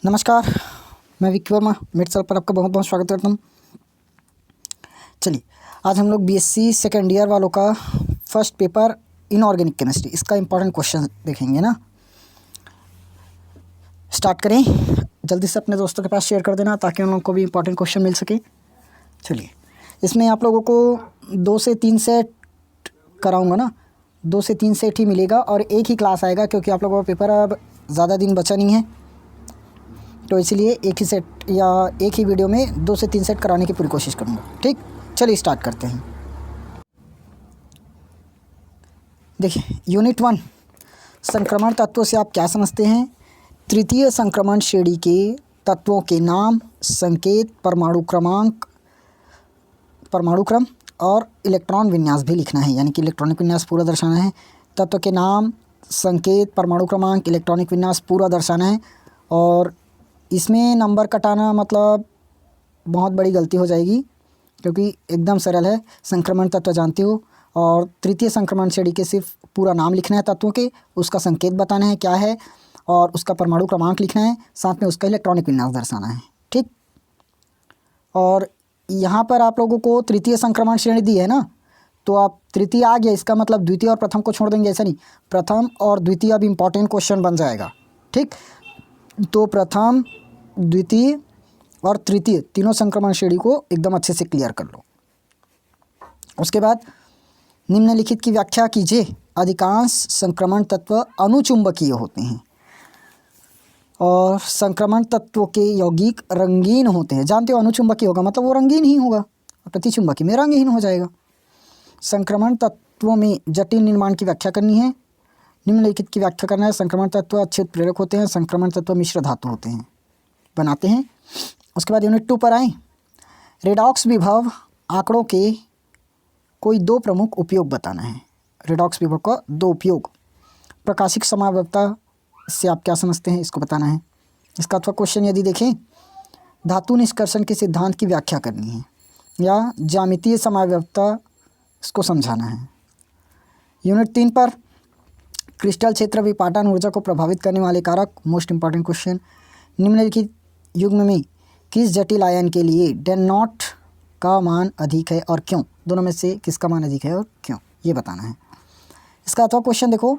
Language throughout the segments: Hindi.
नमस्कार, मैं विक्की वर्मा मेरे चैनल पर आपका बहुत बहुत स्वागत करता हूँ। चलिए, आज हम लोग बीएससी सेकेंड ईयर वालों का फर्स्ट पेपर इनऑर्गेनिक केमिस्ट्री, इसका इंपॉर्टेंट क्वेश्चन देखेंगे ना। स्टार्ट करें। जल्दी से अपने दोस्तों के पास शेयर कर देना ताकि उन लोगों को भी इंपॉर्टेंट क्वेश्चन मिल सके। चलिए, इसमें आप लोगों को 2 से 3 सेट कराऊँगा ना, 2 से 3 सेट ही मिलेगा और एक ही क्लास आएगा क्योंकि आप लोगों का पेपर अब ज़्यादा दिन बचा नहीं है, तो इसलिए एक ही सेट या एक ही वीडियो में 2 से 3 सेट कराने की पूरी कोशिश करूँगा। ठीक, चलिए स्टार्ट करते हैं। देखिए, यूनिट 1 संक्रमण तत्वों से आप क्या समझते हैं। तृतीय संक्रमण श्रेणी के तत्वों के नाम, संकेत, परमाणु क्रमांक, परमाणु क्रम और इलेक्ट्रॉन विन्यास भी लिखना है, यानी कि इलेक्ट्रॉनिक विन्यास पूरा दर्शाना है। तत्व के नाम, संकेत, परमाणु क्रमांक, इलेक्ट्रॉनिक विन्यास पूरा दर्शाना है। और इसमें नंबर कटाना मतलब बहुत बड़ी गलती हो जाएगी क्योंकि एकदम सरल है। संक्रमण तत्व जानते हो और तृतीय संक्रमण श्रेणी के सिर्फ पूरा नाम लिखना है तत्वों के, उसका संकेत बताना है क्या है और उसका परमाणु क्रमांक लिखना है, साथ में उसका इलेक्ट्रॉनिक विन्यास दर्शाना है। ठीक, और यहाँ पर आप लोगों को तृतीय संक्रमण श्रेणी दी है ना, तो आप तृतीय आ गया, इसका मतलब द्वितीय और प्रथम को छोड़ देंगे, ऐसा नहीं। प्रथम और द्वितीय अब इम्पॉर्टेंट क्वेश्चन बन जाएगा। ठीक, तो प्रथम, द्वितीय और तृतीय तीनों संक्रमण श्रेणी को एकदम अच्छे से क्लियर कर लो। उसके बाद निम्नलिखित की व्याख्या कीजिए। अधिकांश संक्रमण तत्व अनुचुंबकीय होते हैं और संक्रमण तत्वों के यौगिक रंगीन होते हैं। जानते हो अनुचुंबकीय होगा मतलब वो रंगीन ही होगा, प्रतिचुंबकीय में रंगहीन हो जाएगा। संक्रमण तत्वों में जटिल निर्माण की व्याख्या करनी है। निम्नलिखित की व्याख्या करना है। संक्रमण तत्व अच्छे उत्प्रेरक होते हैं। संक्रमण तत्व मिश्र धातु होते हैं, बनाते हैं। उसके बाद यूनिट 2 पर आएँ। रेडॉक्स विभव आंकड़ों के कोई 2 प्रमुख उपयोग बताना है। रेडॉक्स विभव का 2 उपयोग। प्रकाशिक समावयवता से आप क्या समझते हैं, इसको बताना है। इसका अथवा क्वेश्चन यदि देखें, धातु निष्कर्षण के सिद्धांत की व्याख्या करनी है या ज्यामितीय समावयवता, इसको समझाना है। यूनिट 3 पर क्रिस्टल क्षेत्र विपाटन ऊर्जा को प्रभावित करने वाले कारक, मोस्ट इंपॉर्टेंट क्वेश्चन। निम्नलिखित युग्म में किस जटिल आयन के लिए डेन नॉट का मान अधिक है और क्यों। दोनों में से किसका मान अधिक है और क्यों, ये बताना है। इसका अथवा क्वेश्चन देखो,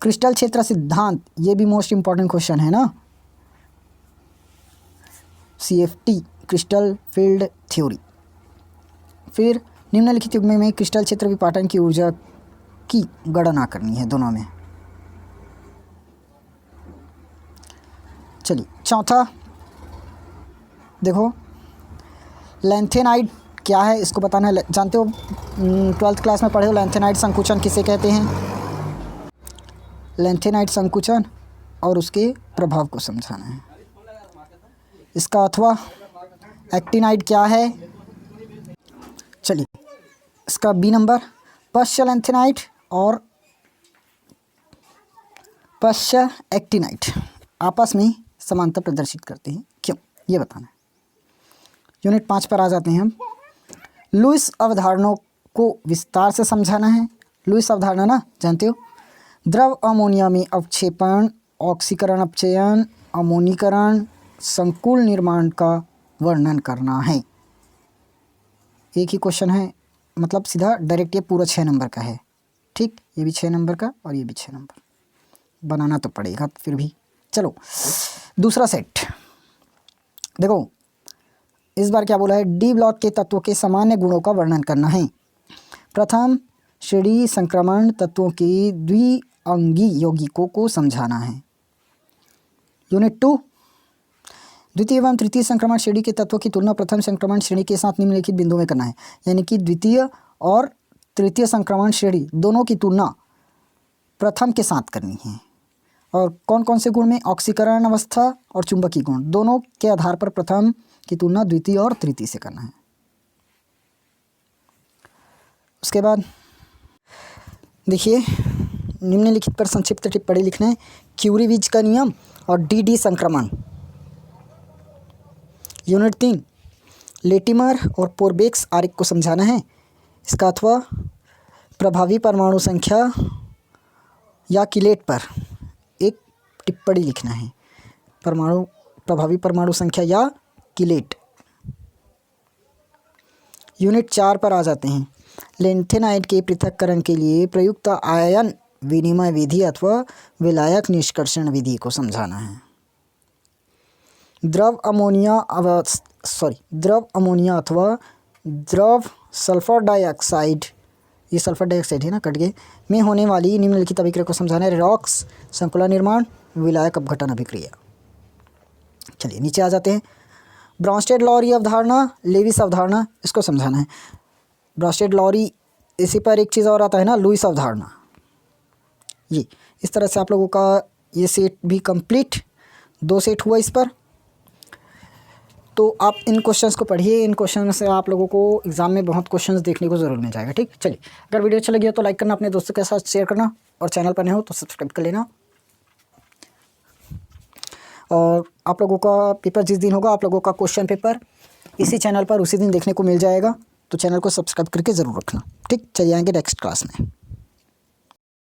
क्रिस्टल क्षेत्र सिद्धांत, ये भी मोस्ट इंपॉर्टेंट क्वेश्चन है ना, CFT, क्रिस्टल फील्ड थ्योरी। फिर निम्नलिखित युग्म में क्रिस्टल क्षेत्र विपाटन की ऊर्जा की गणना करनी है, दोनों में। चलिए, चौथा देखो, लैंथेनाइड क्या है, इसको बताना है। जानते हो 12th क्लास में पढ़े हो लैंथेनाइड संकुचन किसे कहते हैं। लैंथेनाइड संकुचन और उसके प्रभाव को समझाना है। इसका अथवा एक्टिनाइड क्या है। चलिए, इसका B नंबर, पश्च लैंथेनाइड और पश्च एक्टिनाइड आपस में समानता प्रदर्शित करते हैं, क्यों, ये बताना है। यूनिट 5 पर आ जाते हैं हम। लुईस अवधारणाओं को विस्तार से समझाना है। लुईस अवधारणा ना जानते हो, द्रव अमोनिया में अवक्षेपण, ऑक्सीकरण अपचयन, अमोनीकरण, संकुल निर्माण का वर्णन करना है। एक ही क्वेश्चन है, मतलब सीधा डायरेक्ट, ये पूरा 6 नंबर का है। ठीक, ये भी 6 नंबर का और ये भी 6 नंबर, बनाना तो पड़ेगा फिर भी। चलो, दूसरा सेट देखो, इस बार क्या बोला है, डी ब्लॉक के तत्वों के सामान्य गुणों का वर्णन करना है। प्रथम श्रेणी संक्रमण तत्वों के द्विअंगी यौगिकों को समझाना है। यूनिट 2 द्वितीय एवं तृतीय संक्रमण श्रेणी के तत्वों की तुलना प्रथम संक्रमण श्रेणी के साथ निम्नलिखित बिंदुओं में करना है, यानी कि द्वितीय और तृतीय संक्रमण श्रेणी दोनों की तुलना प्रथम के साथ करनी है। और कौन कौन से गुण में, ऑक्सीकरण अवस्था और चुंबकीय गुण, दोनों के आधार पर प्रथम की तुलना द्वितीय और तृतीय से करना है। उसके बाद देखिए, निम्नलिखित पर संक्षिप्त टिप्पणी लिखना है। क्यूरी-विज का नियम और डी संक्रमण। यूनिट 3 लेटिमर और पोरबेक्स आरेख को समझाना है। इसका अथवा प्रभावी परमाणु संख्या या किलेट पर एक टिप्पणी लिखना है। परमाणु प्रभावी परमाणु संख्या या किलेट। यूनिट 4 पर आ जाते हैं। लेंथेनाइड के पृथक्करण के लिए प्रयुक्त आयन विनिमय विधि अथवा विलायक निष्कर्षण विधि को समझाना है। द्रव अमोनिया अथवा द्रव सल्फर डाइऑक्साइड, ये सल्फर डाइऑक्साइड है ना, कट गए, में होने वाली निम्नलिखित अभिक्रिया को समझाना है। रेडॉक्स, संकुलन निर्माण, विलायक अपघटन अभिक्रिया। चलिए नीचे आ जाते हैं। ब्रॉन्स्टेड-लॉरी अवधारणा, लेविस अवधारणा, इसको समझाना है। ब्रॉन्स्टेड-लॉरी, इसी पर एक चीज़ और आता है ना, लुईस अवधारणा। ये इस तरह से आप लोगों का ये सेट भी कंप्लीट, 2 सेट हुआ इस पर। तो आप इन क्वेश्चंस को पढ़िए, इन क्वेश्चन से आप लोगों को एग्जाम में बहुत क्वेश्चंस देखने को ज़रूर मिल जाएगा। ठीक, चलिए अगर वीडियो अच्छा लगी हो तो लाइक करना, अपने दोस्तों के साथ शेयर करना, और चैनल पर नए हो तो सब्सक्राइब कर लेना। और आप लोगों का पेपर जिस दिन होगा, आप लोगों का क्वेश्चन पेपर इसी चैनल पर उसी दिन देखने को मिल जाएगा, तो चैनल को सब्सक्राइब करके ज़रूर रखना। ठीक, चलिए आएंगे नेक्स्ट क्लास में।